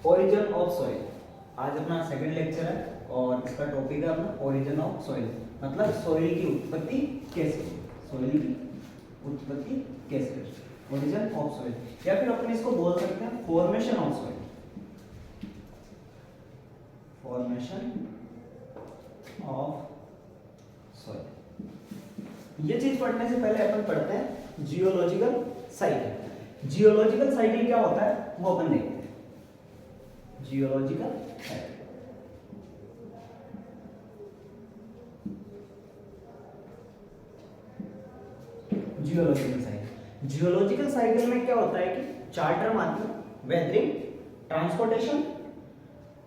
Origin of soil. आज अपना second lecture है और इसका टॉपिक है अपना ओरिजिन ऑफ सॉइल, मतलब सॉइल की उत्पत्ति कैसे, सॉइल की उत्पत्ति कैसे, ओरिजिन ऑफ सॉइल, या फिर अपन इसको बोल सकते हैं formation of soil, formation of soil. ये चीज पढ़ने से पहले अपन पढ़ते हैं जियोलॉजिकल साइकिल। जियोलॉजिकल साइकिल क्या होता है वो अपन देखते हैं। Geological cycle, geological cycle, geological cycle में क्या होता है कि चार टर्म आती है, वेदरिंग, ट्रांसपोर्टेशन,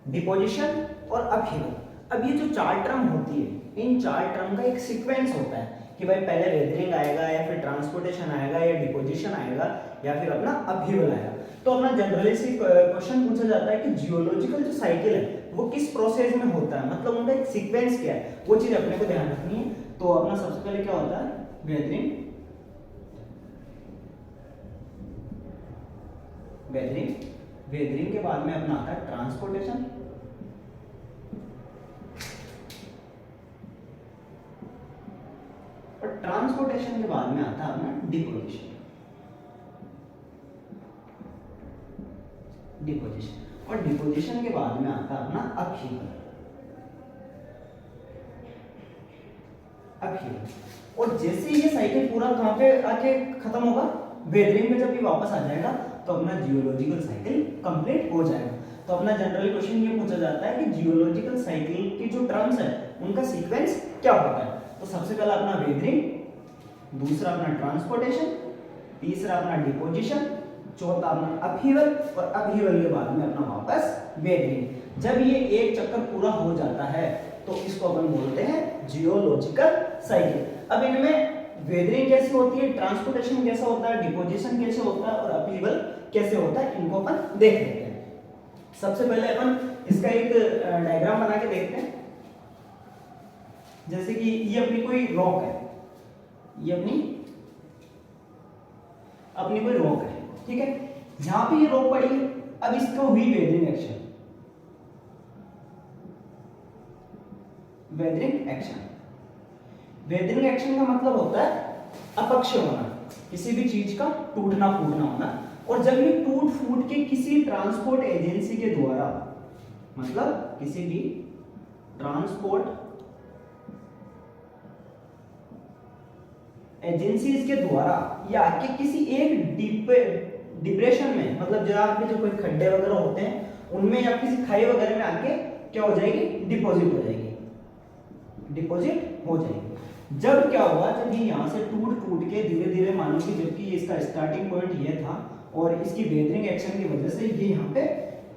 डिपोजिशन और अपहीवल। अब ये जो चार टर्म होती है, इन चार टर्म का एक सीक्वेंस होता है कि भाई पहले वेदरिंग आएगा या फिर ट्रांसपोर्टेशन आएगा या डिपोजिशन आएगा या फिर अपना अपहीवल आएगा। तो अपना जनरली से क्वेश्चन पूछा जाता है कि जियोलॉजिकल जो साइकिल है वो किस प्रोसेस में होता है, मतलब उनका एक सीक्वेंस क्या है, वो चीज अपने को ध्यान रखनी है। तो अपना सबसे पहले क्या होता है वेदरिंग, वेदरिंग, वेदरिंग के बाद में अपना आता है ट्रांसपोर्टेशन, और ट्रांसपोर्टेशन के बाद में आता है अपना डिपोजिशन, डिपोजिशन, और डिपोजिशन के बाद में आता है अपना अपहीवल, अपहीवल। और जैसे ये साइकिल पूरा कहां पे आके खत्म होगा, वेदरिंग में जब ये वापस आ जाएगा तो अपना जियोलॉजिकल साइकिल कंप्लीट हो जाएगा। तो अपना जनरली क्वेश्चन ये पूछा जाता है कि जियोलॉजिकल साइकिल की जो टर्म्स है उनका सीक्वेंस क्या होता है। तो सबसे पहला अपना वेदरिंग, दूसरा अपना ट्रांसपोर्टेशन, तीसरा अपना डिपोजिशन, चौथा अपना अपहीवल, और अपहीवल के बाद में अपना वापस वेदरिंग। जब ये एक चक्कर पूरा हो जाता है तो इसको अपन बोलते हैं जियोलॉजिकल साइकिल। अब इनमें वेदरिंग कैसे होती है, ट्रांसपोर्टेशन कैसा होता है, डिपोजिशन कैसे होता है और अपहीवल कैसे होता है, इनको अपन देख लेते हैं। सबसे पहले अपन इसका एक डायग्राम बना के देखते हैं। जैसे कि ये अपनी कोई रॉक है, ये अपनी कोई रॉक है, ठीक है। यहां पे ये रॉक पड़ी है, अब इसको हुई weathering action, weathering action. Weathering action का मतलब होता है अपक्ष होना, किसी भी चीज का टूटना फूटना होना। और जब ये टूट फूट के किसी ट्रांसपोर्ट एजेंसी के द्वारा, मतलब किसी भी ट्रांसपोर्ट एजेंसीज के द्वारा या कि किसी एक डिप्रेशन में, मतलब जहां पे जो कोई खड्डे वगैरह होते हैं उनमें या किसी खाई वगैरह में आके क्या हो जाएगी, डिपॉजिट हो जाएगी, डिपॉजिट हो जाएगी। जब क्या हुआ, जब ये यहाँ से टूट टूट के धीरे धीरे, मानो कि जबकि इसका स्टार्टिंग पॉइंट ये था और इसकी वेदरिंग एक्शन की वजह से ये यहाँ पे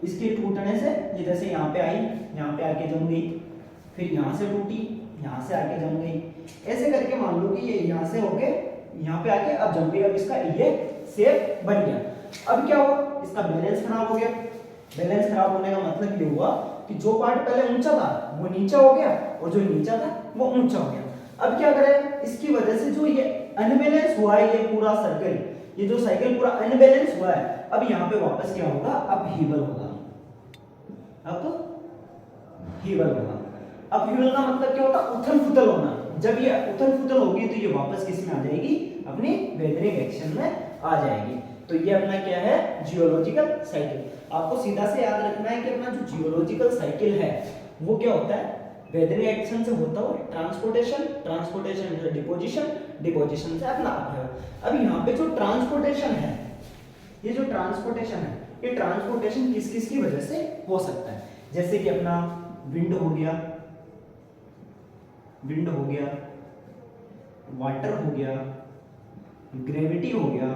इसके टूटने से ये जैसे यहाँ पे आई, यहाँ पे आके जम गई, फिर यहाँ से टूटी, यहाँ से आके जम गई, ऐसे करके मान लो कि ये यहाँ से होके यहाँ पे आके अब जम गई। अब इसका ये शेप बन गया। अब क्या हुआ, इसका बैलेंस खराब हो गया। बैलेंस खराब होने का मतलब ये हुआ कि जो पार्ट पहले ऊंचा था वो नीचा हो गया और जो नीचा था वो ऊंचा हो गया। अब क्या करें, इसकी वजह से जो ये अनबैलेंस हुआ है, ये पूरा सर्कल, ये जो साइकिल पूरा अनबैलेंस हुआ है, अब यहाँ पे वापस क्या होगा, अपहीवल होगा, अपहीवल होगा। अपहीवल का मतलब क्या होता है, उथल पुथल होना। जब ये उथल पुथल होगी तो ये वापस किस में आ जाएगी, अपनी वेदरिंग एक्शन में आ जाएगी। तो ये अपना क्या है, जियोलॉजिकल साइकिल। आपको सीधा से याद रखना है कि अपना जो जियोलॉजिकल साइकिल है वो क्या होता है, वेदरिंग एक्शन से होता हुआ ट्रांसपोर्टेशन, ट्रांसपोर्टेशन से डिपोजिशन, डिपोजिशन से अपना अपहीवल। अब यहाँ पे जो ट्रांसपोर्टेशन है, ये जो ट्रांसपोर्टेशन है, ये ट्रांसपोर्टेशन किस किस की वजह से हो सकता है, जैसे कि अपना विंड हो गया, विंड हो गया, वाटर हो गया, ग्रेविटी हो गया,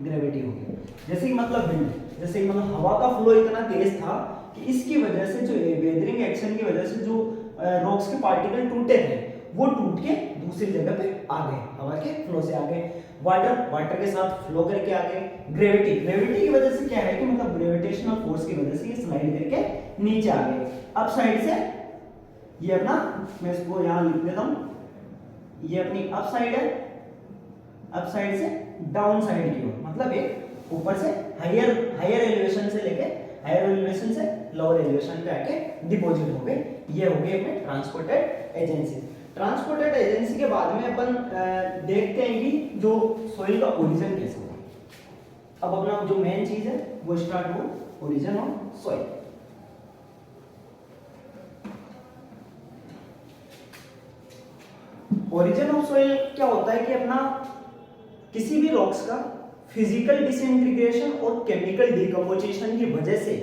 ग्रेविटी हो गया। जैसे कि मतलब विंड, जैसे कि मतलब हवा का फ्लो इतना तेज था कि इसकी वजह से जो वेदरिंग एक्शन की वजह से जो रॉक्स के पार्टिकल टूटे थे वो टूट के दूसरी जगह पे आ गए, हवा के फ्लो से आ गए। वाटर, वाटर के साथ फ्लो करके आ गए। ग्रेविटी, ग्रेविटी की वजह से क्या है कि मतलब ग्रेविटेशनल फोर्स की वजह से ये स्लाइड करके नीचे आ गए। अप साइड से ये अपना, मैं इसको यहां लिख देता हूं, ये अपनी अप साइड है, अप साइड से डाउन साइड की ओर, मतलब एक ऊपर से हायर एलिवेशन से लेके हायर एलिवेशन से लोअर एलिवेशन पे आके डिपॉजिट हो गए। ये हो गए अपने ट्रांसपोर्टेड एजेंसी। ट्रांसपोर्टेड एजेंसी के बाद में अपन देखते हैं कि जो सॉइल का ओरिजिन कैसे होगा। अब अपना जो मेन चीज है वो स्टार्ट हो origin of soil. Origin of soil क्या होता है कि अपना किसी भी रॉक्स का फिजिकल डिसइंटीग्रेशन और केमिकल डिकम्पोजिशन की वजह से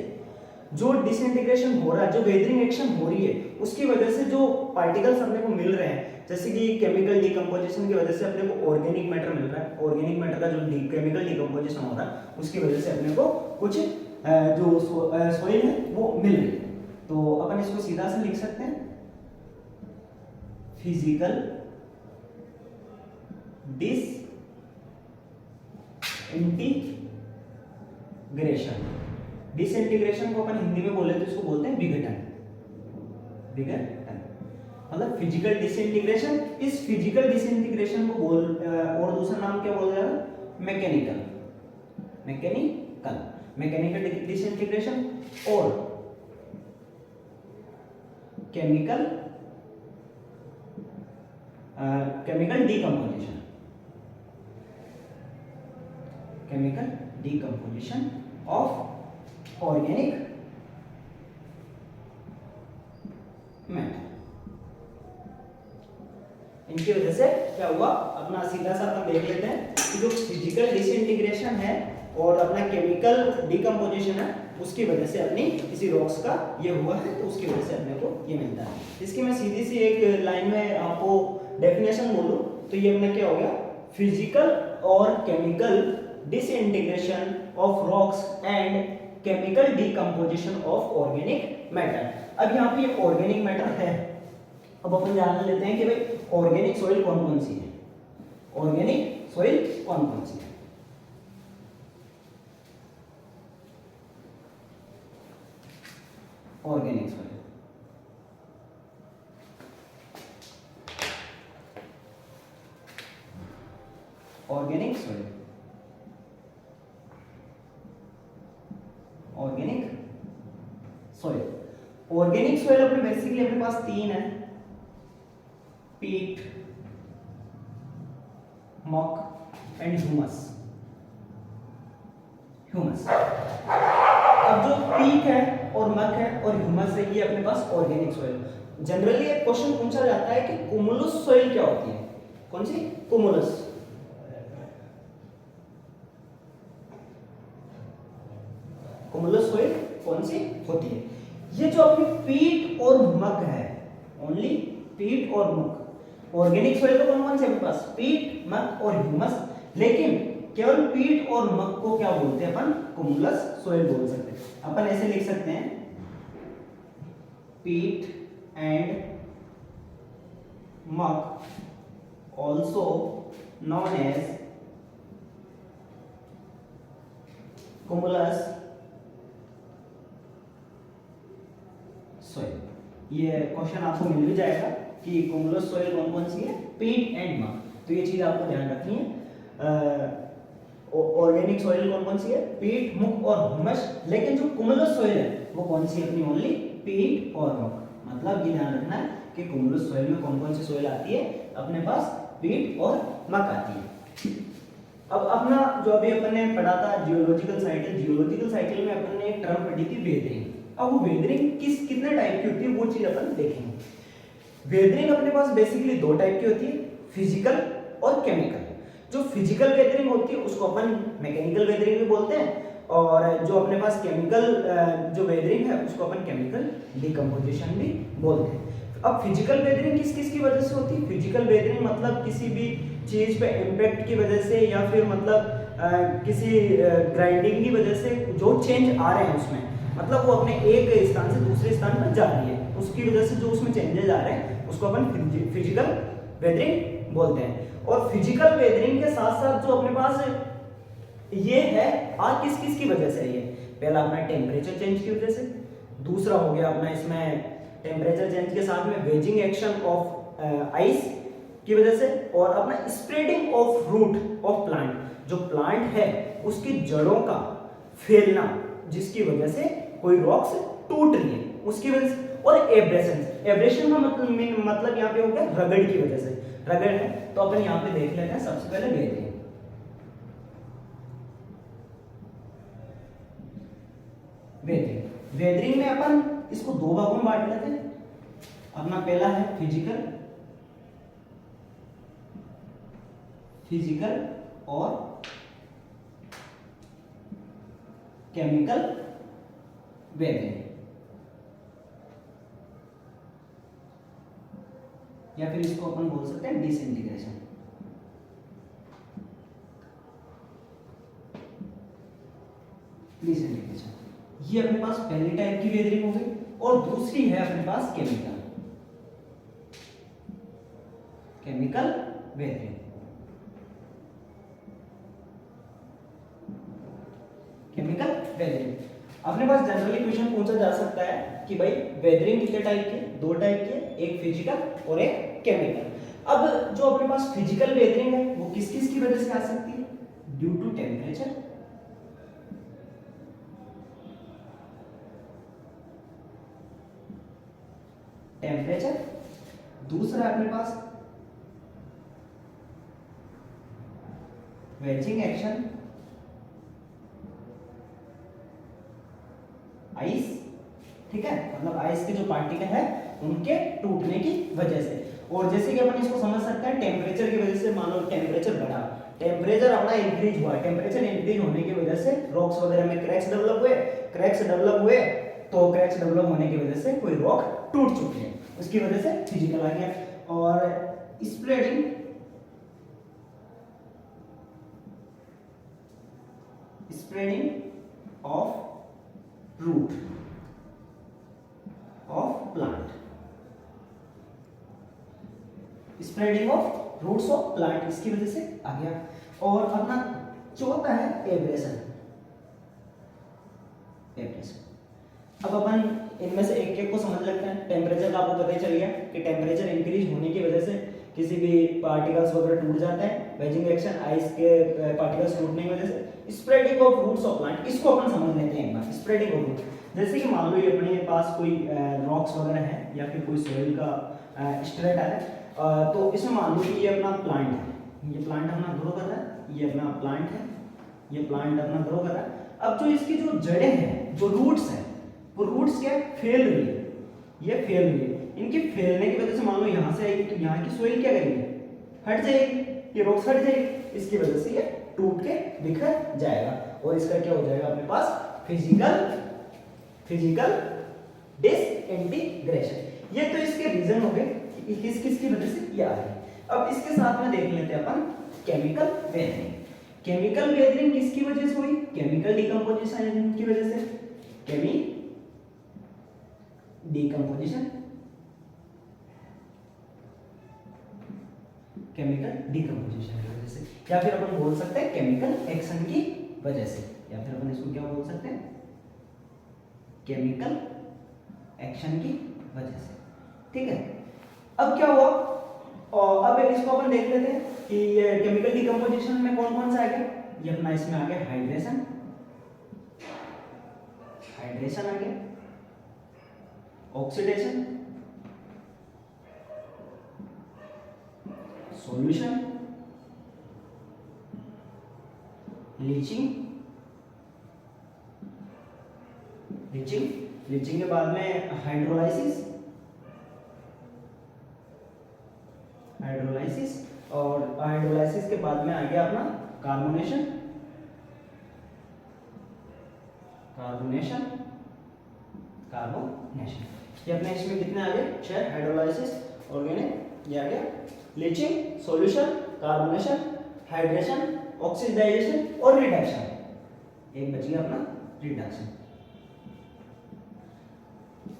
जो डिसइंटीग्रेशन हो रहा है, जो वेदरिंग एक्शन हो रही है, उसकी वजह से जो पार्टिकल्स अपने को मिल रहे हैं, जैसे कि केमिकल डिकम्पोजिशन की वजह से अपने को ऑर्गेनिक मैटर मिल रहा है, ऑर्गेनिक मैटर का जो केमिकल डिकम्पोजिशन हो रहा है उसकी वजह से अपने को कुछ जो सॉइल है वो मिल रही है। तो अपन इसको सीधा से लिख सकते हैं फिजिकल डिसइंटीग्रेशन। डिसइंटीग्रेशन को अपन हिंदी में बोले तो इसको बोलते हैं विघटन। विघटन मतलब फिजिकल डिसइंटीग्रेशन। इस फिजिकल डिसइंटीग्रेशन को बोल और दूसरा नाम क्या बोला जाएगा? मैकेनिकल। मैकेनिकल डिसइंटीग्रेशन और chemical decomposition. Chemical decomposition of organic matter. इनकी वजह से क्या हुआ, अपना सीधा सा अपन देख लेते हैं कि जो फिजिकल डिसइंटीग्रेशन है और अपना केमिकल डिकम्पोजिशन है उसकी वजह से अपनी किसी रॉक्स का ये हुआ है, तो उसकी वजह से अपने को ये मिलता है। इसकी मैं सीधी सी एक लाइन में आपको डेफिनेशन बोलूं तो ये अपना क्या हो गया, फिजिकल और chemical disintegration of rocks and chemical decomposition of organic matter. अब यहाँ पे ये ऑर्गेनिक मैटर है। अब अपन जान लेते हैं कि भाई ऑर्गेनिक सॉइल कौन कौन सी है। ऑर्गेनिक सॉइल कौन कौन सी है? Organic soil organic soil organic soil organic soil अपने बेसिकली अपने पास तीन है, पीट, मॉक एंड ह्यूमस। अब जो पीट है और मक है और ह्यूमस है ये अपने पास ऑर्गेनिक सॉइल। जनरली एक क्वेश्चन पूछा जाता है कि कुमुलस सॉइल क्या होती है? कौन सी? कुमुलस। कुमुलस सॉइल कौन सी होती है? ये जो अपनी पीट और मक है, ओनली पीट और मक। ऑर्गेनिक सॉइल तो कौन कौन से अपने पास? पीट, मक और ह्यूमस। लेकिन केवल पीट और मक को क्या बोलते हैं अपन? कुमुलस सॉइल बोल सकते हैं। अपन ऐसे लिख सकते हैं पीट एंड मक ऑल्सो नोन एज कुमुलस सॉइल। ये क्वेश्चन आपको मिल भी जाएगा कि कुमुलस सॉइल कौन कौन सी है, पीट एंड मक। तो ये चीज आपको ध्यान रखनी है। ऑर्गेनिक सॉइल कौन कौन सी है? पीट, मुक और ह्यूमस। लेकिन जो कुमुलस सॉइल है वो कौन सी है अपनी? ओनली पीट और मक। मतलब ये ध्यान रखना है कि कुमुलस सॉइल में कौन कौन सी सॉइल आती है अपने पास? पीट और मक आती है। अब अपना जो अभी अपन ने पढ़ा था जियोलॉजिकल साइकिल, जियोलॉजिकल साइकिल में अपन ने एक टर्म पढ़ी थी वेदरिंग। अब वो वेदरिंग कितने टाइप की होती है वो चीज अपन देखेंगे। वेदरिंग अपने पास बेसिकली दो टाइप की होती है, फिजिकल और केमिकल। जो फिजिकल वेदरिंग होती है उसको अपन मैकेनिकल वेदरिंग भी बोलते हैं, और जो अपने पास केमिकल जो वेदरिंग है उसको अपन केमिकल डिकम्पोजिशन भी बोलते हैं। अब फिजिकल वेदरिंग किस किस की वजह से होती है? फिजिकल वेदरिंग मतलब किसी भी चीज पे इम्पैक्ट की वजह से या फिर मतलब किसी ग्राइंडिंग की वजह से जो चेंज आ रहे हैं उसमें, मतलब वो अपने एक स्थान से दूसरे स्थान पर जा रही है, उसकी वजह से जो उसमें चेंजेस आ रहे हैं उसको अपन फिजिकल वेदरिंग बोलते हैं। और फिजिकल वेदरिंग के साथ साथ जो अपने पास ये है किस किस की वजह से? ये पहला अपना टेम्परेचर चेंज की वजह से, दूसरा हो गया अपना इसमें टेम्परेचर चेंज के साथ में वेजिंग एक्शन ऑफ आइस की वजह से, और अपना spreading of root of plant. जो प्लांट है उसकी जड़ों का फैलना, जिसकी वजह से कोई रॉक्स टूट रही है उसकी वजह से। और एब्रेशन, एब्रेशन का मतलब यहाँ पे हो गया रगड़ की वजह से, रगड़ है। तो अपन यहाँ पे देख लेते हैं सबसे पहले वेदरिंग। वेदरिंग, वेदरिंग में अपन इसको दो भागों में बांट लेते हैं। अपना पहला है फिजिकल, फिजिकल और केमिकल वेदरिंग, या फिर इसको अपन बोल सकते हैं डिसइंटीग्रेशन। डिसइंटीग्रेशन ये अपने पास पहली टाइप की वेदरिंग हो गई, और दूसरी है अपने पास chemical, chemical weathering. Chemical weathering अपने पास जनरली क्वेश्चन पूछा जा सकता है कि भाई वेदरिंग कितने टाइप के, दो टाइप के, एक फिजिकल और एक केमिकल। अब जो अपने पास फिजिकल वेदरिंग है वो किस किस की वजह से आ सकती है? Due to temperature, temperature. दूसरा अपने पास वेजिंग एक्शन, आइस, ठीक है, मतलब आइस के जो पार्टिकल है उनके टूटने की वजह से। और जैसे कि अपन इसको समझ सकते हैं टेम्परेचर की वजह से, मान लो टेम्परेचर बढ़ा, टेम्परेचर अपना इंक्रीज हुआ, टेम्परेचर इंक्रीज होने की वजह से रॉक्स वगैरह में क्रैक्स डेवलप हुए, क्रैक्स डेवलप हुए, तो क्रैक्स डेवलप होने की वजह से कोई रॉक टूट चुकी है, उसकी वजह से फिजिकल आ गया। और spreading, spreading of root of plant, spreading of roots of plant, इसकी वजह से आ गया। और अपना चौथा है एब्रेशन, एब्रेशन। अब अपन इनमें से एक एक को समझ लेते हैं। टेम्परेचर का आपको पता ही चल गया कि टेम्परेचर इंक्रीज होने की वजह से किसी भी पार्टिकल्स वगैरह टूट जाते हैं, वेजिंग एक्शन, आइस के पार्टिकल्स टूटने की वजह से। Spreading of roots of plant, इसको अपन समझ लेते हैं एक बार। स्प्रेडिंग ऑफ रूट, जैसे कि मान लो ये अपने पास कोई रॉक्स वगैरह है या फिर कोई सॉइल का स्ट्रेटा है, तो इसमें मान लो कि ये अपना प्लांट है, ये प्लांट अपना ग्रो कर रहा है, ये अपना प्लांट है, ये प्लांट अपना ग्रो कर रहा है। अब जो इसकी जो जड़ें हैं, जो रूट्स हैं, वो रूट्स क्या फैल रही है, ये फैल रही है। इनके फैलने की वजह से मान लो यहाँ से आएगी तो यहाँ की सोइल क्या करेगी, हट जाएगी, ये रॉक्स हट जाएगी, इसकी वजह से ये टूट के बिखर जाएगा और इसका क्या हो जाएगा अपने पास फिजिकल डिसइंटीग्रेशन। ये तो इसके रीजन हो गए कि किस किस की वजह से ये आ रही है। अब इसके साथ में देख लेते हैं अपन केमिकल वेदरिंग। केमिकल वेदरिंग किसकी वजह से हुई? केमिकल डिकम्पोजिशन की वजह से, डिकम्पोजिशन, केमिकल डिकम्पोजिशन की वजह से, या फिर अपन बोल सकते हैं केमिकल एक्शन की वजह से, या फिर अपन इसको क्या बोल सकते हैं, केमिकल एक्शन की वजह से। ठीक है, अब क्या हुआ, और अब इसको अपन देख लेते हैं कि ये केमिकल डिकम्पोजिशन में कौन कौन सा आ गया। ये अपना इसमें आ गया हाइड्रेशन, हाइड्रेशन आ गया, ऑक्सीडेशन, सॉल्यूशन, लीचिंग, लीचिंग के बाद में हाइड्रोलाइसिस, और हाइड्रोलाइसिस के बाद में आ गया अपना कार्बोनेशन, ये अपने इसमें कितने आ गए, 6। हाइड्रोलाइसिस, ऑर्गेनिक, ये आ गया leaching, solution, carbonation, hydration, oxidisation और रिडक्शन। एक बच गया अपना रिडक्शन।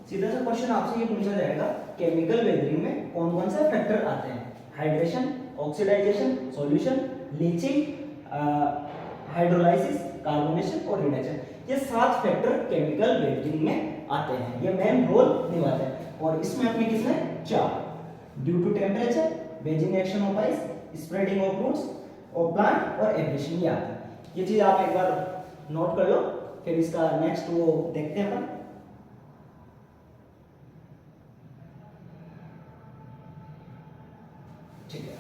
सीधा सा क्वेश्चन आपसे ये पूछा जाएगा केमिकल वेदरिंग में कौन कौन से फैक्टर आते हैं? Hydration, oxidisation, solution, leaching, hydrolysis, carbonation और रिडक्शन। ये 7 फैक्टर केमिकल वेदरिंग में आते हैं, ये मेन रोल निभाते हैं। और इसमें अपने किसने 4, due to temperature, wedging action of ice, spreading of roots, और प्लांट और एब्रेशन ये आता है। ये चीज आप एक बार नोट कर लो, फिर इसका नेक्स्ट वो देखते हैं अपन। ठीक है,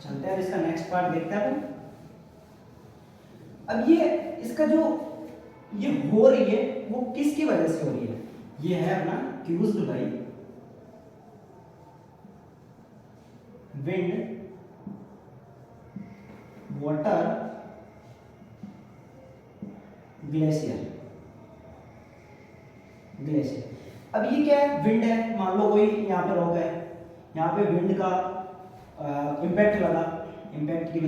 चलते हैं इसका नेक्स्ट पार्ट देखते हैं अपन। अब ये इसका जो ये हो रही है वो किसकी वजह से हो रही है? ये है अपना क्यूज्ड बाई विंड, वाटर, ग्लेशियर। अब ये क्या है? विंड है। मान लो कोई यहाँ पे रॉक है, यहाँ पे विंड का इम्पैक्ट लगा, इम्पैक्ट की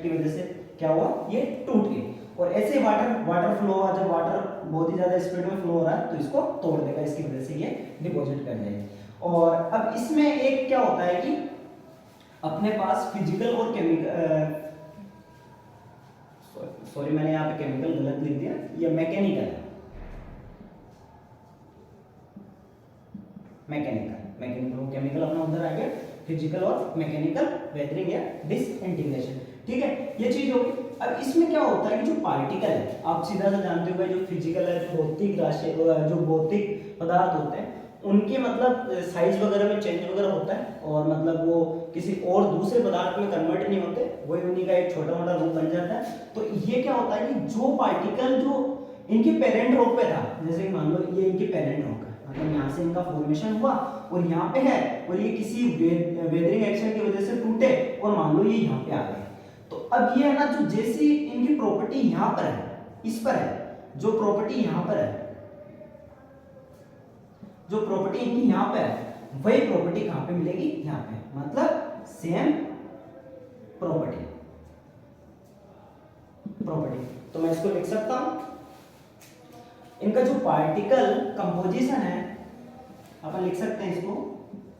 वजह से क्या हुआ? ये टूट गई। और ऐसे वाटर फ्लो हुआ, जब वाटर बहुत ही ज्यादा स्पीड में फ्लो हो रहा है तो इसको तोड़ देगा, इसकी वजह से ये डिपॉजिट कर जाएगा। और अब इसमें एक क्या होता है कि अपने पास फिजिकल और केमिकल, सॉरी मैंने यहाँ पे केमिकल गलत लिख दिया, ये मैकेनिकल है। मैकेनिकल केमिकल अपना उधर आ गया, फिजिकल और मैकेनिकल वेदरिंग या डिसइंटीग्रेशन। ठीक है, ये चीज होगी। अब इसमें क्या होता है कि जो पार्टिकल है, आप सीधा सा जानते हो भाई, जो फिजिकल है, जो भौतिक राशि, जो भौतिक पदार्थ होते हैं उनके मतलब साइज वगैरह में चेंज वगैरह होता है, और मतलब वो किसी और दूसरे पदार्थ में कन्वर्ट नहीं होते, वही उन्हीं का एक छोटा मोटा रूप बन जाता है। तो ये क्या होता है कि जो पार्टिकल जो इनके पेरेंट रॉक पे था, जैसे मान लो ये इनके पेरेंट रॉक है, मतलब यहाँ से इनका फॉर्मेशन हुआ और यहाँ पे है, और ये किसी वेदरिंग एक्शन की वजह से टूटे और मान लो ये यहाँ पे आ गए। तो अब ये है ना, जो जैसी इनकी प्रॉपर्टी यहाँ पर है, इस पर है, जो प्रॉपर्टी यहाँ पर है, जो प्रॉपर्टी इनकी यहाँ पे है, वही प्रॉपर्टी कहां पे मिलेगी? यहाँ पे, मतलब सेम प्रॉपर्टी। तो मैं इसको लिख सकता हूं, इनका जो पार्टिकल कंपोजिशन है, अपन लिख सकते हैं इसको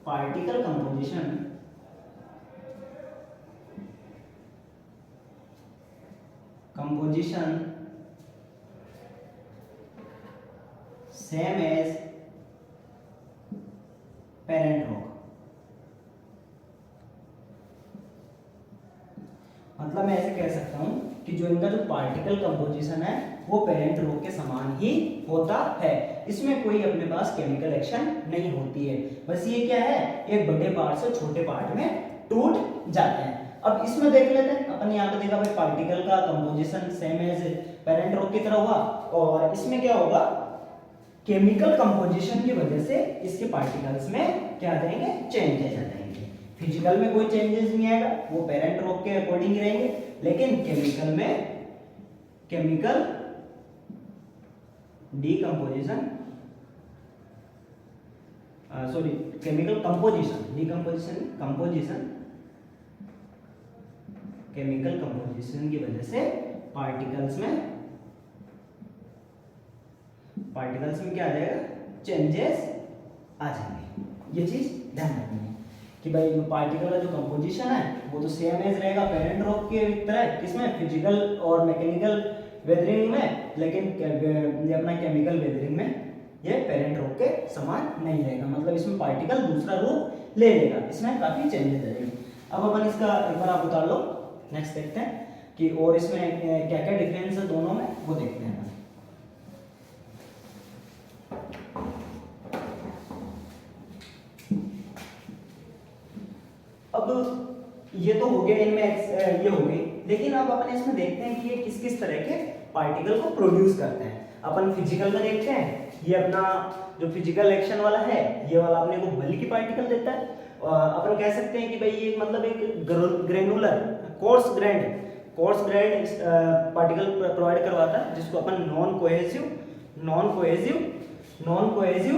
particle composition same as parent rock. मतलब मैं ऐसे कह सकता हूं कि जो इनका जो पार्टिकल कंपोजिशन है वो पेरेंट रॉक के समान ही होता है, इसमें कोई अपने पास केमिकल एक्शन नहीं होती है। बस ये क्या है, एक बड़े पार्ट से छोटे पार्ट में टूट जाते हैं। अब इसमें देख लेते हैं, अपन यहाँ पे देखा भाई पार्टिकल का composition same as parent rock की तरह हुआ, और इसमें क्या होगा, केमिकल कंपोजिशन की वजह से इसके पार्टिकल्स में क्या आ जाएंगे? चेंजेस आ जाएंगे। फिजिकल में कोई चेंजेस नहीं आएगा, वो पेरेंट रॉक के अकॉर्डिंग ही रहेंगे, लेकिन केमिकल में chemical decomposition, sorry chemical composition, decomposition, composition, chemical composition की वजह से पार्टिकल्स में क्या आ जाएगा? चेंजेस आ जाएंगे। ये चीज ध्यान रखनी है कि भाई जो पार्टिकल का जो कंपोजिशन है वो तो सेम एज रहेगा पेरेंट रॉक के तरह, किसमें? फिजिकल और मैकेनिकल वेदरिंग में, लेकिन ये अपना केमिकल वेदरिंग में ये पेरेंट रॉक के समान नहीं रहेगा, मतलब इसमें पार्टिकल दूसरा रूप ले लेगा, इसमें काफी चेंजेस आएंगे। अब अपन इसका एक बार आप उतार लो, नेक्स्ट देखते हैं कि और इसमें क्या क्या डिफरेंस है दोनों में, वो देखते हैं। अब ये तो हो गया इनमें ये हो गई, लेकिन अब अपन इसमें देखते हैं कि ये किस किस तरह के पार्टिकल को प्रोड्यूस करते हैं। अपन फिजिकल में देखते हैं, ये अपना जो फिजिकल एक्शन वाला है, ये वाला अपने को बल की पार्टिकल देता है। अपन कह सकते हैं कि भाई ये मतलब एक granular course grand particle provide करवाता है, जिसको अपन नॉन कोहेसिव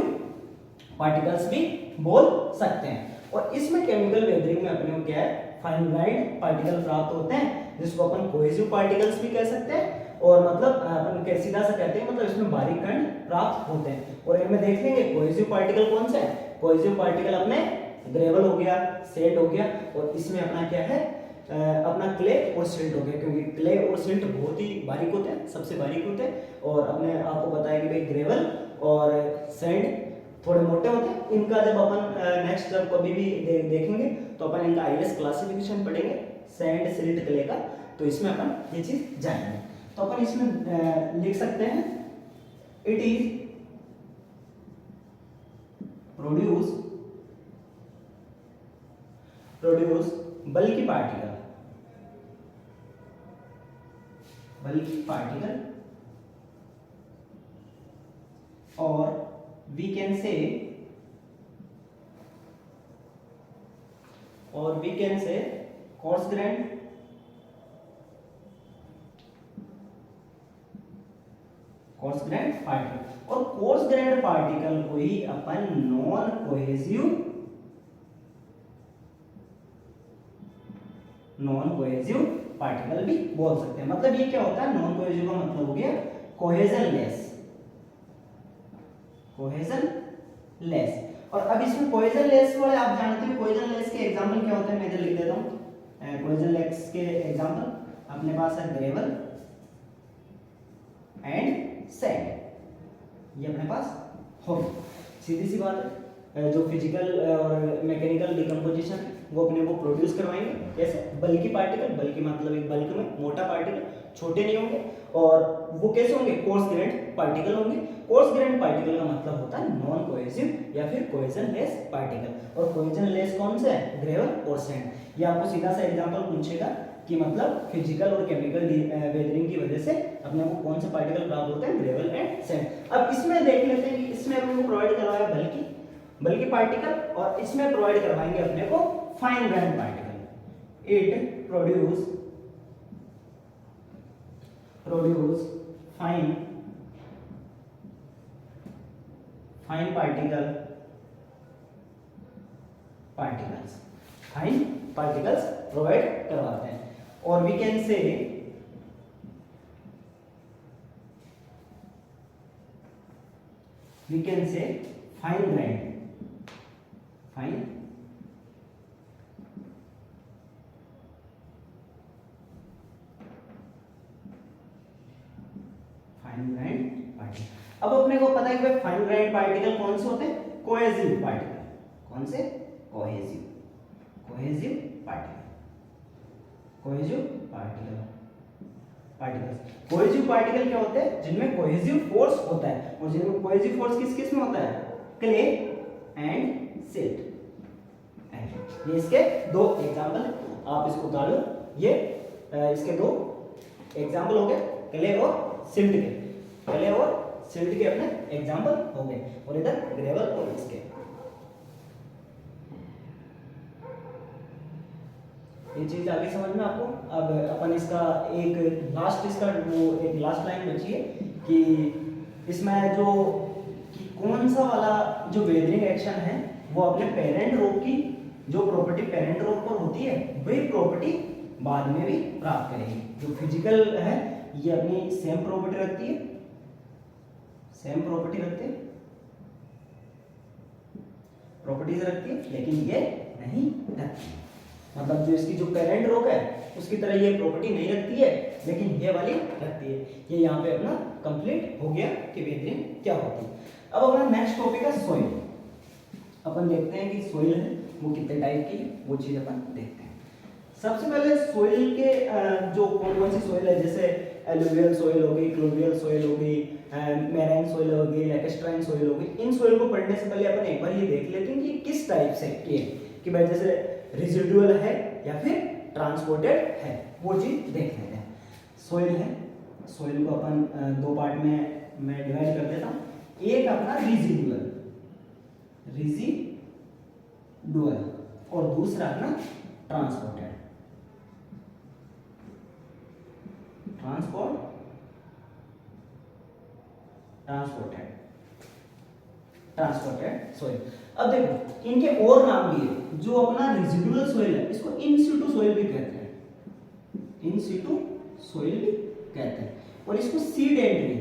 पार्टिकल्स भी बोल सकते हैं। और इसमें केमिकल वेदरिंग में अपने को क्या है, फाइन ग्राइंड पार्टिकल प्राप्त होते हैं, जिसको अपन कोहेसिव पार्टिकल्स भी कह सकते हैं, और मतलब अपन सीधा सा कहते हैं, मतलब इसमें बारीक कण प्राप्त होते हैं। और इनमें देख लेंगे कोहेसिव पार्टिकल कौन से है। कोहेसिव पार्टिकल अपने ग्रेवल हो गया, सेट हो गया, और इसमें अपना क्या है, अपना क्ले और सिल्ट हो गया, क्योंकि क्ले और सिल्ट बहुत ही बारीक होते हैं, सबसे बारीक होते हैं। और अपने आपको बताया कि भाई ग्रेवल और सैंड थोड़े मोटे होते हैं। इनका जब अपन नेक्स्ट जब कभी भी देखेंगे तो अपन इनका आईएस क्लासिफिकेशन पढ़ेंगे सैंड सिल्ट क्ले का, तो इसमें अपन ये चीज जानेंगे। तो अपन इसमें लिख सकते हैं it is produce bulky particle और we can say coarse grained particle, और कोर्स ग्रेन्ड पार्टिकल को ही अपन नॉन कोहेसिव पार्टिकल भी बोल सकते हैं। मतलब ये क्या होता है, नॉन कोहेसिव का मतलब हो गया कोहेजन लेस। और अब इसमें कोहेजन लेस वाले आप जानते हो, कोहेजन लेस के एग्जांपल क्या होते हैं, मैं इधर लिख देता हूं। कोहेजन लेस के एग्जांपल अपने पास है ग्रेवल एंड सैंड, ये अपने पास होगी। सीधी सी बात है, जो फिजिकल और मैकेनिकल डिकम्पोजिशन है वो अपने को प्रोड्यूस करवाएंगे कैसे, बल्की पार्टिकल, बल्कि मतलब एक बल्क में मोटा पार्टिकल, छोटे नहीं होंगे, और वो कैसे होंगे, कोर्स ग्रेन्ड पार्टिकल होंगे। कोर्स ग्रेन्ड पार्टिकल का मतलब होता है नॉन कोहेसिव या फिर कोहेजन लेस पार्टिकल। और कोहेजन लेस कौन सा है, ग्रेवल और सैंड। ये आपको सीधा सा एग्जांपल पूछेगा कि मतलब फिजिकल और केमिकल वेदरिंग की वजह से अपने को कौन से पार्टिकल प्राप्त होते हैं, ग्रेवल एंड सैंड। अब इसमें देख लेते हैं कि इसमें अपने को प्रोवाइड करवाया बल्की पार्टिकल, और इसमें प्रोवाइड करवाएंगे अपने को fine grained particle. It produce fine particles provide करवाते हैं। और we can say fine grained particle. अब अपने को पता है कि भाई फाइन ग्रेन्ड पार्टिकल कौन से होते हैं, कोहेसिव पार्टिकल। कौन से, कोहेसिव पार्टिकल क्या होते हैं, जिनमें कोहेसिव फोर्स होता है। और जिनमें कोहेसिव फोर्स किस में होता है, क्ले एंड सिल्ट। ये इसके दो एग्जांपल है, आप इसको उतार लो। ये इसके दो एग्जांपल हो गए, क्ले और सिल्ट के अपने एग्जांपल हो गए, और इधर ग्रेवल और इसके। ये चीज आगे समझ में आपको। अब अपन इसका एक लास्ट लाइन बची है कि इसमें जो कि कौन सा वाला जो वेदरिंग एक्शन है वो अपने पेरेंट रॉक की जो प्रॉपर्टी पेरेंट रॉक पर होती है वही प्रॉपर्टी बाद में भी प्राप्त करेगी। जो फिजिकल है ये अपनी सेम प्रॉपर्टी रखती है, प्रॉपर्टीज रखती है, लेकिन ये नहीं रखती। मतलब जो इसकी जो पेरेंट रॉक है उसकी तरह ये प्रॉपर्टी नहीं रखती है, लेकिन ये वाली रखती है। ये यहाँ पे अपना कंप्लीट हो गया कि वेदरिंग क्या होती है। अब अपना नेक्स्ट टॉपिक है सॉइल। अपन देखते हैं कि सॉइल है वो कितने टाइप की है, वो चीज अपन देखते हैं। सबसे पहले सॉइल के जो कौन सी सॉइल है, जैसे एलुवियल सॉइल हो गई, क्लूवियल सॉइल हो गई, मैराइन सॉइल हो गई, लैकेस्ट्राइन सॉइल हो गई। इन सॉइल को पढ़ने से पहले अपन एक बार ये देख लेते हैं कि किस टाइप से की है, कि भाई जैसे रेजिडुअल है या फिर ट्रांसपोर्टेड है, वो चीज देख लेते हैं। सॉइल है, सॉइल को अपन दो पार्ट में मैं डिवाइड कर देता हूँ। एक अपना रेजिडुअल और दूसरा अपना ट्रांसपोर्टेड सॉइल। अब देखो इनके और नाम भी है। जो अपना रेजिडुअल सॉइल है इसको इन सिटू सॉइल भी कहते हैं, और इसको सीड एंट्री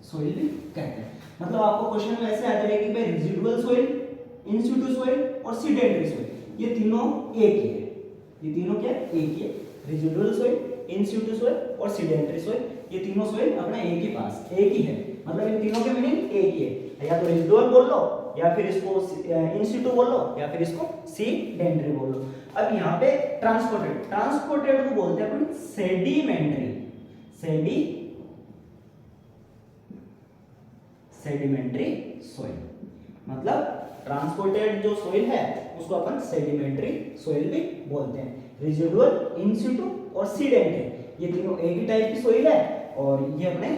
सॉइल भी कहते हैं। मतलब आपको क्वेश्चन में ऐसे आ जाएगा कि भाई रेजिडुअल सॉइल, इन सिटू सॉइल और सीड एंट्री सॉइल, ये तीनों एक ही है। ये तीनों क्या है, एक ही है। रेजिडुअल सॉइल, इन सिटू सॉइल और सीड एंट्री सॉइल, ये तीनों सॉइल अपना एक ही है। मतलब इन तीनों के मीनिंग एक ही है। या तो रेजिडुअल बोल लो, या फिर इसको इन सिटू बोल लो, या फिर इसको सीडेंटरी बोल लो। अब यहाँ पे ट्रांसपोर्टेड को बोलते हैं अपन सेडिमेंट्री, सेडिमेंट्री सोइल। मतलब ट्रांसपोर्टेड जो सोइल है उसको अपन सेडिमेंट्री सोइल भी बोलते हैं। रेजिडुअल, इन सिटू और सीडेंटरी ये तीनों एक ही टाइप की सोइल है, और ये अपने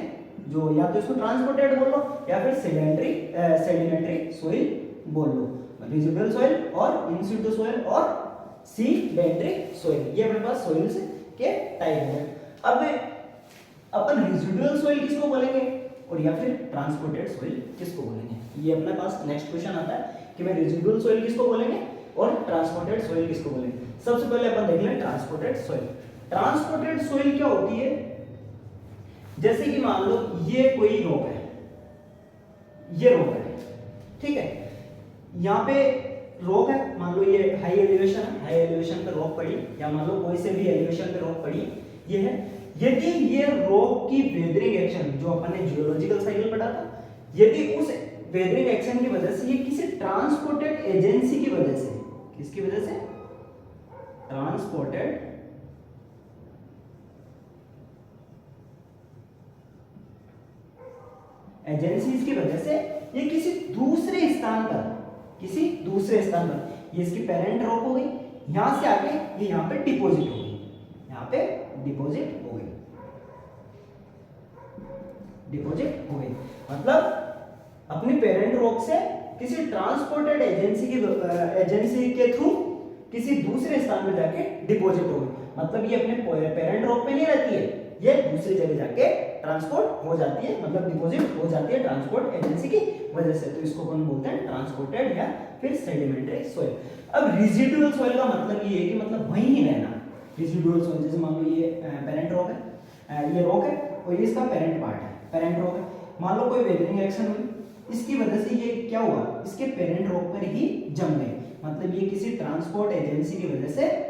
जो या तो इसको ट्रांसपोर्टेड बोल लो या फिर सेडिमेंट्री सोइल बोल लो। रेजिडुअल सोइल और इन सिटू सोइल और सीडेंटरी सोइल, ये अपने पास सोइल्स के टाइप है। अब अपन रेजिडुअल सोइल किसको बोलेंगे और या फिर ट्रांसपोर्टेड सोइल किसको बोलेंगे, ये अपने पास नेक्स्ट क्वेश्चन आता है कि मैं रेजिडुअल सोइल किसको बोलेंगे और ट्रांसपोर्टेड सोइल किसको बोलेंगे। सबसे पहले अपन देख लें ट्रांसपोर्टेड सोइल। ट्रांसपोर्टेड सोइल क्या होती है, जैसे कि मान लो ये कोई रॉक है, ये रॉक है, ठीक है, यहाँ पे रॉक है, मान लो ये हाई एलिवेशन है, हाई एलिवेशन पे रॉक पड़ी, या मान लो कोई से भी एलिवेशन पे रॉक पड़ी, ये है। यदि ये रॉक की वेदरिंग एक्शन जो अपन ने जियोलॉजिकल साइकिल पढ़ा था, यदि उस वेदरिंग एक्शन की वजह से ये किसी ट्रांसपोर्टेड एजेंसी की वजह से, किसकी वजह से, ट्रांसपोर्टेड एजेंसीज की वजह से ये किसी दूसरे स्थान पर ये इसकी पेरेंट रॉक हो गई, यहां से आके ये यहां पे डिपॉजिट हो गई, यहां पे डिपॉजिट हो गई। मतलब अपनी पेरेंट रॉक से किसी ट्रांसपोर्टेड एजेंसी के थ्रू किसी दूसरे स्थान में जाके डिपॉजिट हो गई। मतलब ये अपने पेरेंट रॉक पे नहीं रहती है, ये दूसरी जगह जाके ट्रांसपोर्ट हो जाती है, मतलब डिपॉजिट हो जाती है ट्रांसपोर्ट एजेंसी की वजह से। तो इसको कौन बोलते हैं, ट्रांसपोर्टेड या फिर सेडिमेंट्री सोइल। अब रेजिडुअल सोइल का मतलब ये है कि मतलब वहीं ही रहना। रेजिडुअल सोइल जैसे मान लो ये पेरेंट रॉक है, ये रॉक है और ये इसका पेरेंट पार्ट है, पेरेंट रॉक है। मान लो कोई वेदरिंग एक्शन हुई, इसकी वजह से ये क्या हुआ, इसके पेरेंट रॉक पर ही जम गए। मतलब ये किसी ट्रांसपोर्ट एजेंसी की वजह से,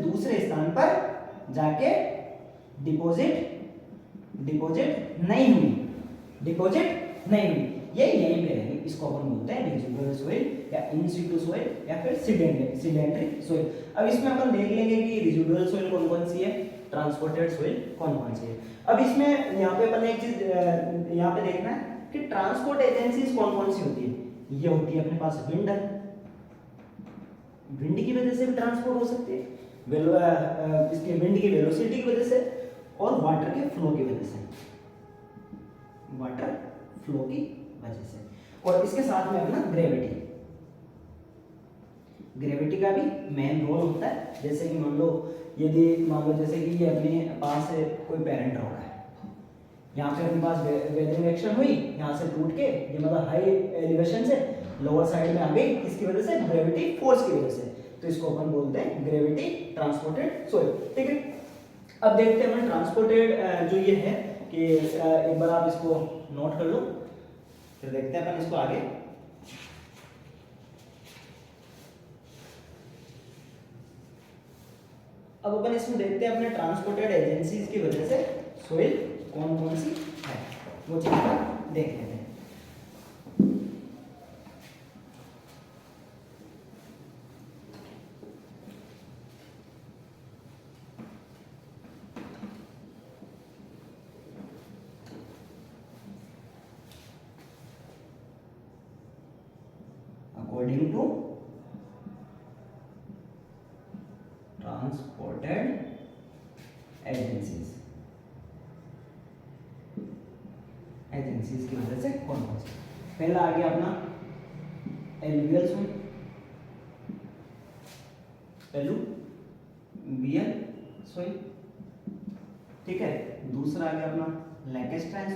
दूसरे स्थान पर जाके डिपॉजिट नहीं हुई, ये यहीं पे रहेगी। इसको अपन बोलते हैं रेजिडुअल सोइल या इन सिटू सोइल या फिर सीडेंटरी सोइल। अब इसमें अपन देख लेंगे कि रेजिडुअल सोइल कौन कौन सी है, ट्रांसपोर्टेड सोइल कौन कौन सी है। अब इसमें यहाँ पे अपन एक चीज यहाँ पे देखना है कि ट्रांसपोर्ट एजेंसीज कौन कौन सी होती है। ये होती है अपने पास विंड है, विंड की वजह से भी ट्रांसपोर्ट हो सकती है, इसके विंड की वेलोसिटी की वजह से और वाटर के फ्लो की वजह से, और इसके साथ में अपना ग्रेविटी का भी मेन रोल होता है। जैसे कि मान लो जैसे कि ये अपने पास कोई पेरेंट रॉक है, यहाँ पे अपने पास वेदरिंग एक्शन हुई, यहाँ से टूट के ये मतलब हाई एलिवेशन से लोअर साइड में आ गई, किसकी वजह से, ग्रेविटी फोर्स की वजह से। तो इसको अपन बोलते हैं ग्रेविटी ट्रांसपोर्टेड सोइल, ठीक है। अब देखते हैं अपन ट्रांसपोर्टेड जो ये है कि एक बार आप इसको नोट कर लो, फिर देखते हैं अपन इसको आगे। अब अपन इसमें देखते हैं अपने ट्रांसपोर्टेड एजेंसीज की वजह से सोइल कौन कौन सी है, वो चीज देख लेते हैं। According to transported एजेंसीज की वजह से कौन कौन सी। पहला आ गया अपना एलुवियल सोइल, ठीक है। दूसरा आ गया अपना लैकेस्ट्राइन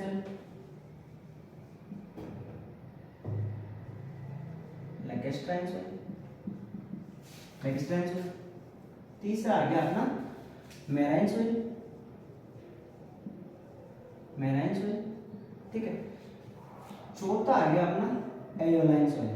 सोइल, तीसरा आ गया अपना मैराइन सोइल, ठीक है। चौथा आ गया अपना एयोलाइन सोइल,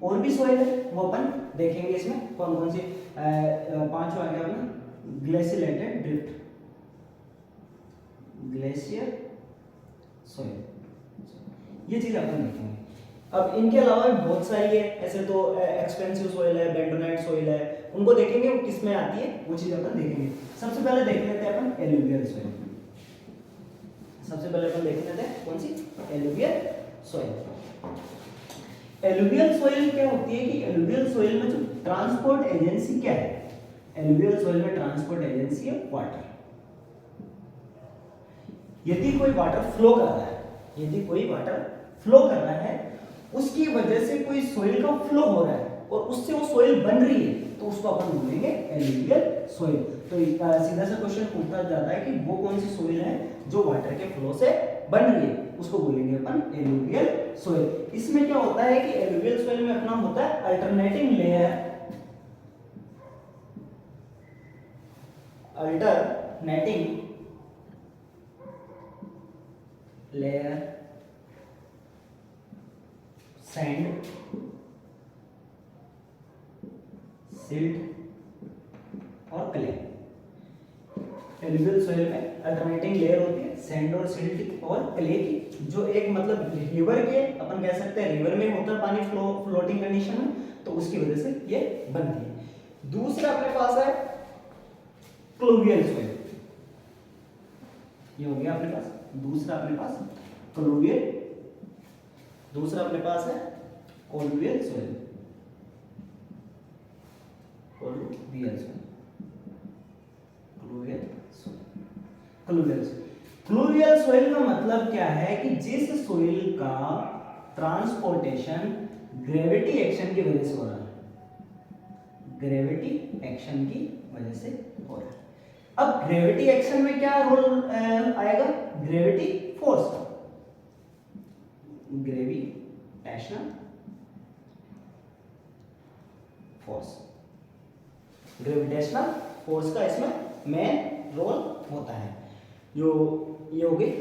और भी सॉइल है वो अपन देखेंगे इसमें कौन कौन सी। पांचवा आ गया अपना ग्लेशियरेटेड ड्रिफ्ट, ग्लेशियर सॉइल, ये चीज अपन देखेंगे। अब इनके अलावा बहुत सारी है, ऐसे तो एक्सपेंसिव सॉइल है, बेंटोनाइट सॉइल है, उनको देखेंगे वो किस में आती है, वो चीज अपन देखेंगे। सबसे पहले देख लेते हैं अपन एलुवियल सॉइल। सबसे पहले अपन देख लेते हैं कौन सी, एलुवियल सॉइल। एलुवियल सॉइल क्या होती है कि एलुवियल सॉइल में जो ट्रांसपोर्ट एजेंसी क्या है, एलुवियल सॉइल में ट्रांसपोर्ट एजेंसी है वाटर। यदि कोई वाटर फ्लो कर रहा है, यदि कोई वाटर फ्लो कर रहा है, उसकी वजह से कोई सॉइल का फ्लो हो रहा है और उससे वो सॉइल बन रही है, तो उसको अपन बोलेंगे एलुवियल सॉइल। तो सीधा सा क्वेश्चन पूछा जाता है कि वो कौन सी सॉइल है जो वाटर के फ्लो से बन रही है, उसको बोलेंगे अपन एलुवियल सॉइल। इसमें क्या होता है कि एलुवियल सॉइल में अपना होता है alternating layer, alternating layer, sand, silt और क्ले। एलुवियल सॉइल में अल्टरनेटिंग लेयर होती है सैंड और सिल्ट और क्ले की, जो एक मतलब रिवर के अपन कह सकते हैं, रिवर में होता है पानी फ्लोटिंग कंडीशन में, तो उसकी वजह से ये बनती है। दूसरा अपने पास है क्लूवियल सॉइल, ये हो गया अपने पास दूसरा, अपने पास क्लूवियल, दूसरा अपने पास है कोलुवियल सॉइल, कोलुवियल सॉइल, क्लूवियल सॉइल का मतलब क्या है कि जिस सॉइल का ट्रांसपोर्टेशन ग्रेविटी एक्शन की वजह से हो रहा है, ग्रेविटी एक्शन की वजह से हो रहा है। अब ग्रेविटी एक्शन में क्या रोल आएगा, gravity force, gravitational force, gravitational force का इसमें मेन रोल होता है। जो ये हो गई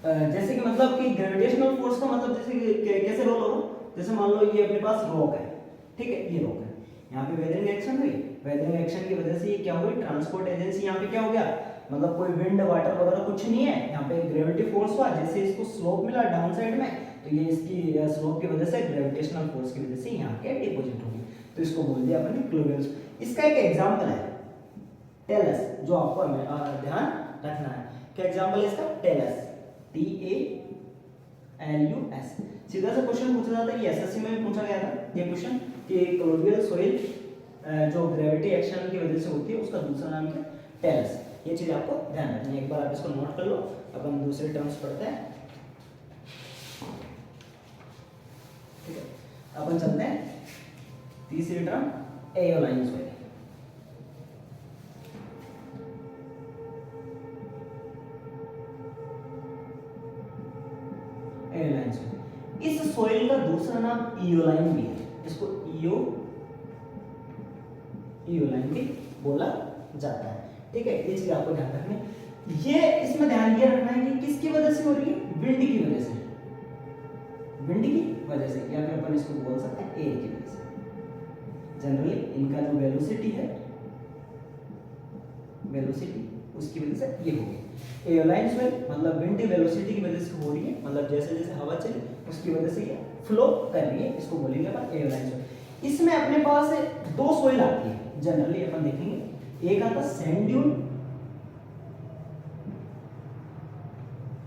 जैसे कि मतलब कि ग्रेविटेशनल फोर्स का मतलब जैसे कि कैसे रोल होगा, जैसे मान लो ये अपने पास रॉक है, ठीक है, ये रॉक है, यहाँ पे वेदरिंग एक्शन हुई, वेदरिंग एक्शन की वजह से ये क्या हुई, ट्रांसपोर्ट एजेंसी यहाँ पे क्या हो गया, मतलब कोई विंड वाटर वगैरह कुछ नहीं है, यहाँ पे ग्रेविटी फोर्स हुआ, जैसे इसको स्लोप मिला डाउन साइड में, तो ये इसकी स्लोप की वजह से ग्रेविटेशनल फोर्स की वजह से यहाँ के डिपॉजिट होगी, तो इसको बोल दिया अपन ने क्लूवियल। इसका एक एग्जांपल है टेलस, जो आपको ध्यान रखना है। क्या एग्जांपल है इसका, टेलस, TALUS। सीधा सा क्वेश्चन पूछा जाता है, ये एसएससी में भी पूछा गया था ये क्वेश्चन कि क्लूवियल सॉइल जो ग्रेविटी एक्शन की वजह से होती है उसका दूसरा नाम क्या, टेलस। ये चीज आपको ध्यान रखनी है, एक बार आप इसको नोट कर लो। अपन दूसरे टर्म्स पढ़ते हैं, ठीक है, अपन चलते हैं तीसरी term aeolian soil. Aeolian soil, इस सॉइल का दूसरा नाम इयोलाइन भी है, इसको इयोलाइन भी बोला जाता है, ठीक है। ये चीज आपको ध्यान रखना है। ये इसमें ध्यान ये रखना है कि किसकी वजह से हो रही है, विंड की वजह से, विंड की वजह से, या फिर अपन इसको बोल सकते हैं एयर की वजह से। जनरली इनका जो वेलोसिटी है, वेलोसिटी उसकी वजह से ये होगी एओलाइन सॉइल, मतलब विंड वेलोसिटी की वजह से हो रही है, मतलब जैसे जैसे हवा चले उसकी वजह से ये फ्लो कर रही है, इसको बोलेंगे अपन एओलाइन सॉइल। इसमें अपने पास दो सॉइल आती है जनरली, अपन देखेंगे, एक आता सैंड ड्यून,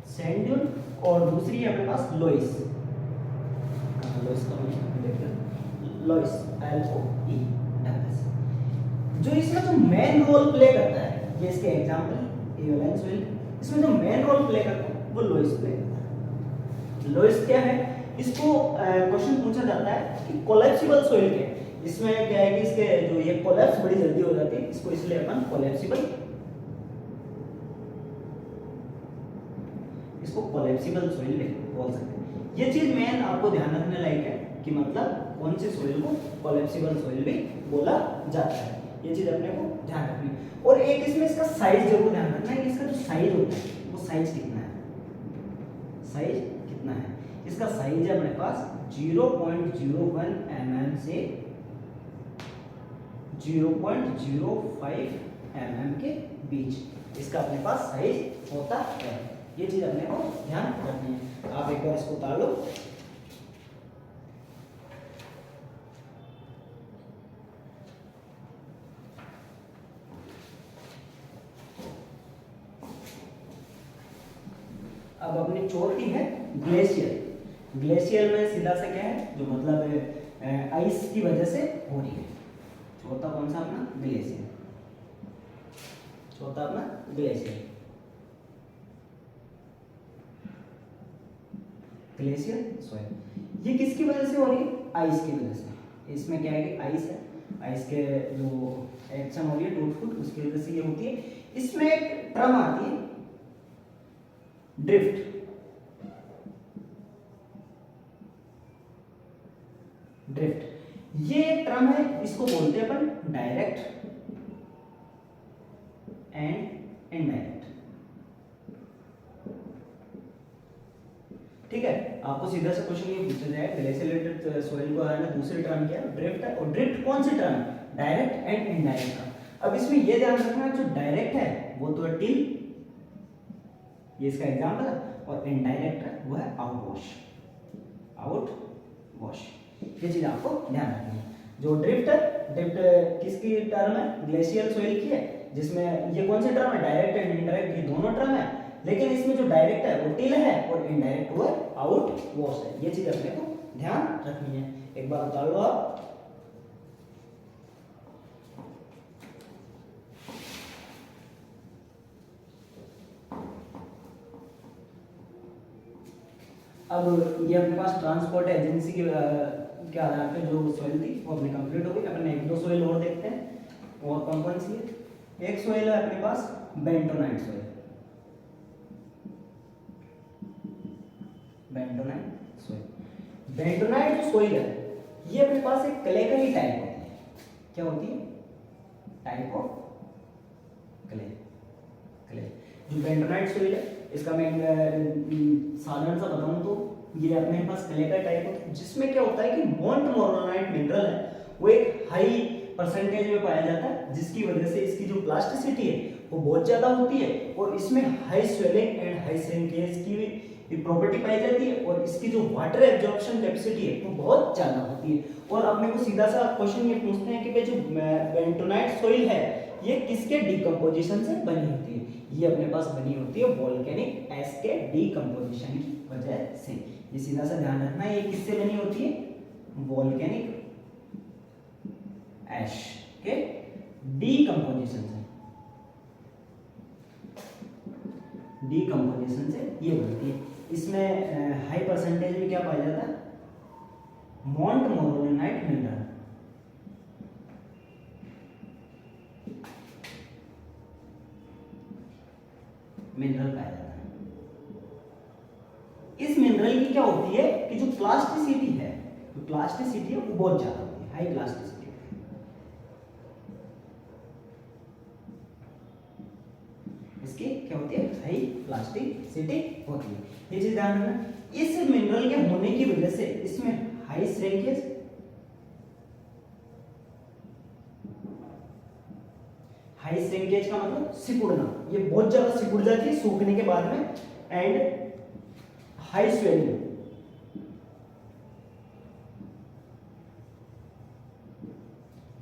सैंड ड्यून, और दूसरी है अपने पास लोइस, लोइस का लोइस, LOES। जो इसमें जो मेन रोल प्ले करता है, ये इसके एग्जांपल एओलाइन सॉइल, इसमें जो मेन रोल प्ले करता है वो लोइस प्ले करता है। लोइस क्या है, इसको क्वेश्चन पूछा जाता है कि कोलैप्सिबल सॉइल के, इसमें क्या है कि इसके जो ये कोलैप्स बड़ी जल्दी हो जाती है, इसको इसलिए अपन कोलैप्सिबल, इसको कोलैप्सिबल सॉइल भी बोल सकते हैं। ये चीज मेन आपको ध्यान रखने लायक है कि मतलब कौन सी सॉइल को कोलैप्सिबल सॉइल भी बोला जाता है, ये चीज अपने को ध्यान रखनी है। और एक इसमें इसका साइज जरूर ध्यान रखना है कि इसका जो साइज होता है वो साइज कितना है, साइज कितना है। इसका साइज है अपने पास 0.01 mm से 0.05 mm के बीच इसका अपने पास साइज होता है। ये चीज अपने को ध्यान रखनी है। आप एक बार इसको उतार लो। अब अपनी चौथी है ग्लेशियर। ग्लेशियर में सीधा सा क्या है, जो मतलब आइस की वजह से हो रही है। चौथा कौन सा अपना ग्लेशियर, चौथा अपना ग्लेशियर। ग्लेशियर सॉइल ये किसकी वजह से हो रही है, आइस की वजह से। इसमें क्या है कि आइस है, आइस के जो एक्शन हो रही है टूट फूट, उसकी वजह से ये होती है। इसमें एक टर्म आती है ड्रिफ्ट। ड्रिफ्ट ये एक टर्म है, इसको बोलते हैं अपन डायरेक्ट एंड इनडायरेक्ट। ठीक है, आपको सीधा सा क्वेश्चन ये पूछा जाए ग्लेशियर सॉइल को है ना, दूसरी टर्म क्या है, ड्रिफ्ट है। और ड्रिफ्ट कौन सी टर्म है, डायरेक्ट एंड इनडायरेक्ट का। अब इसमें ये ध्यान रखना, जो डायरेक्ट है वो तो है टिल, ये इसका एग्जांपल है, और इनडायरेक्ट है वो है आउट वॉश। आउट वॉश ये चीज आपको ध्यान रखनी है। जो ड्रिफ्ट है, ड्रिफ्ट किसकी टर्म है, ग्लेशियर सॉइल की है, जिसमें ये कौन सी टर्म है, डायरेक्ट एंड इनडायरेक्ट, ये दोनों टर्म है। लेकिन इसमें जो डायरेक्ट है वो टिल है और इनडायरेक्ट वो आउट वॉश है। ये चीज अपने को ध्यान रखनी है। एक बार उतार लो आप। अब ये अपने पास ट्रांसपोर्ट एजेंसी के आधार पे जो सॉइल थी वो अपनी कंप्लीट हो गई। अपन एक दो सॉइल और देखते हैं, और कौन कौन सी है। एक सॉइल है अपने पास bentonite soil. Bentonite soil, bentonite जो सॉइल है ये अपने पास एक क्ले का ही टाइप होती है। क्या होती है, टाइप ऑफ क्ले। क्ले जो बेंटोनाइट सॉइल है, इसका मैं साधारण सा बताऊं तो ये अपने पास क्ले का टाइप होता है, जिसमें क्या होता है कि मोंटमोरोनाइट मिनरल है वो एक हाई परसेंटेज में पाया जाता है, जिसकी वजह से इसकी जो प्लास्टिसिटी है वो बहुत ज्यादा होती है, और इसमें high swelling and high shrinkage की प्रॉपर्टी पाई जाती है, और इसकी जो वाटर एब्जॉर्प्शन कैपेसिटी है वो बहुत ज्यादा होती है। और अपने को सीधा सा क्वेश्चन ये पूछते हैं कि भाई जो बेंटोनाइट सॉइल है ये किसके डिकम्पोजिशन से बनी होती है। ये अपने पास बनी होती है वोल्केनिक ऐश के डिकम्पोजिशन की वजह से। ये सीधा सा ध्यान रखना, ये किससे बनी होती है, वोल्केनिक ऐश के डिकम्पोजिशन से। डिकम्पोजिशन से ये बनती है। इसमें हाई परसेंटेज में क्या पाया जाता है, मोंटमोरोनाइट मिनरल। मिनरल पाया जाता है। इस मिनरल की क्या होती है कि जो प्लास्टिसिटी है, जो प्लास्टिसिटी है वो बहुत ज्यादा होती है, हाई प्लास्टिसिटी। इसकी क्या होती है, हाई प्लास्टिसिटी होती है। ये चीज ध्यान रखना। इस मिनरल के होने की वजह से इसमें हाई श्रिंकेज, हाई श्रिंकेज का मतलब सिकुड़ना, ये बहुत ज्यादा सिकुड़ जाती है सूखने के बाद में, एंड हाई स्वेलिंग,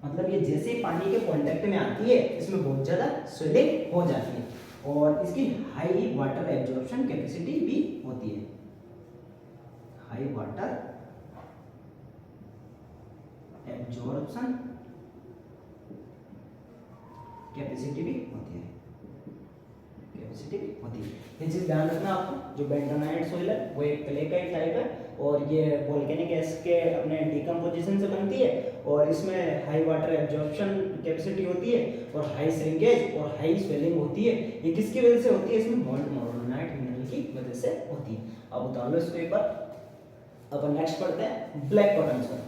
मतलब ये जैसे ही पानी के कांटेक्ट में आती है इसमें बहुत ज्यादा स्वेलिंग हो जाती है, और इसकी हाई वाटर एब्जॉर्प्शन कैपेसिटी भी होती है। हाई वाटर एब्जॉर्प्शन कैपेसिटी भी होती है, कैपेसिटी भी होती है। ये चीज ध्यान रखना आपको। जो बेंटोनाइट सॉइल है वो एक क्ले का ही टाइप है, और ये वोल्केनिक ऐश के अपने डिकम्पोजिशन से बनती है, और इसमें हाई वाटर एब्जॉर्प्शन कैपेसिटी होती है, और हाई श्रिंकेज और हाई स्वेलिंग होती है। ये किसकी वजह से होती है, इसमें मोंटमोरोनाइट मिनरल की वजह से होती है। अब उतार लो इसको एक बार। अपन नेक्स्ट पढ़ते हैं ब्लैक कॉटन सॉइल।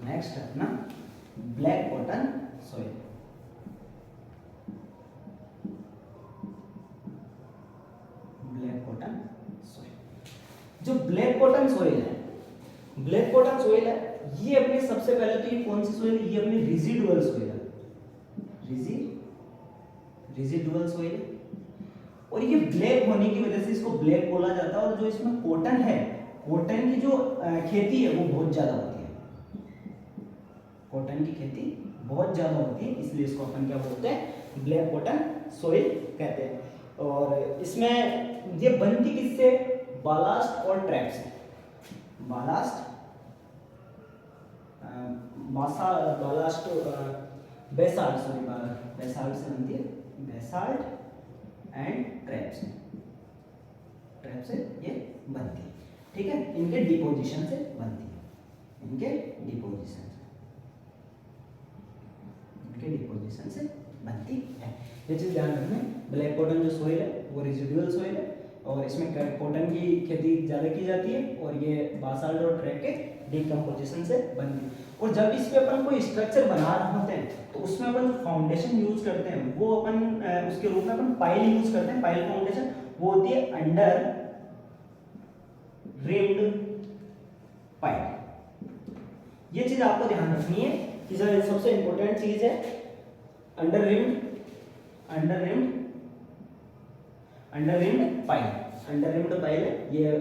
नेक्स्ट है अपना black cotton soil. Black cotton soil है, ब्लैक कॉटन सोइल है, ये अपनी सबसे पहले तो ये कौन सी सोइल है, ये अपनी रेजिडुअल सोइल है, रेजिडुअल सोइल है। और ये ब्लैक होने की वजह से इसको ब्लैक बोला जाता है। और जो इसमें कॉटन है, कॉटन की जो खेती है वो बहुत ज्यादा होती है, कॉटन की खेती बहुत ज्यादा होती है, इसलिए इसको अपन क्या बोलते हैं, ब्लैक कॉटन सोइल कहते हैं। और इसमें ये बनती किससे, बालास्ट और ट्रैप से, ballast ballast basalt, sorry basalt से बनती है, बेसाल्ट एंड ट्रैप से, ट्रैप से ये बनती है, ठीक है। इनके डिपोजिशन से बनती है, इनके डिपोजिशन से बनती है। ये चीज ध्यान रखना, ब्लैक कॉटन जो सोइल है वो रेजिडुअल सोइल है और इसमें कॉटन की खेती ज़्यादा की जाती है और ये बासाल्ट और ट्रैप के डिकम्पोजिशन से बनती है। और जब इस पे अपन कोई स्ट्रक्चर बना रहे होते हैं तो उसमें अपन जो फाउंडेशन यूज करते हैं वो अपन उसके रूप में अपन पाइल यूज करते हैं, पाइल फाउंडेशन, वो होती है अंडर रिम्ड पाइल। ये चीज आपको ध्यान रखनी है कि सबसे इंपॉर्टेंट चीज है under rimmed pile, under rimmed pile है। ये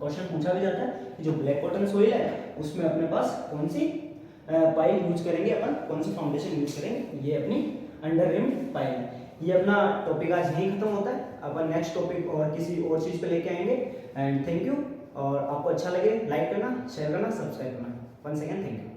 क्वेश्चन पूछा भी जाता है कि जो ब्लैक कॉटन सोइल है उसमें अपने पास कौन सी पाइल यूज करेंगे, अपन कौन सी फाउंडेशन यूज करेंगे, ये अपनी अंडर रिम्ड पाइल है। ये अपना टॉपिक आज यहीं खत्म होता है, अपन नेक्स्ट टॉपिक और किसी और चीज पे लेके आएंगे। एंड थैंक यू, और आपको अच्छा लगे लाइक करना, शेयर करना, सब्सक्राइब करना। Once again thank you.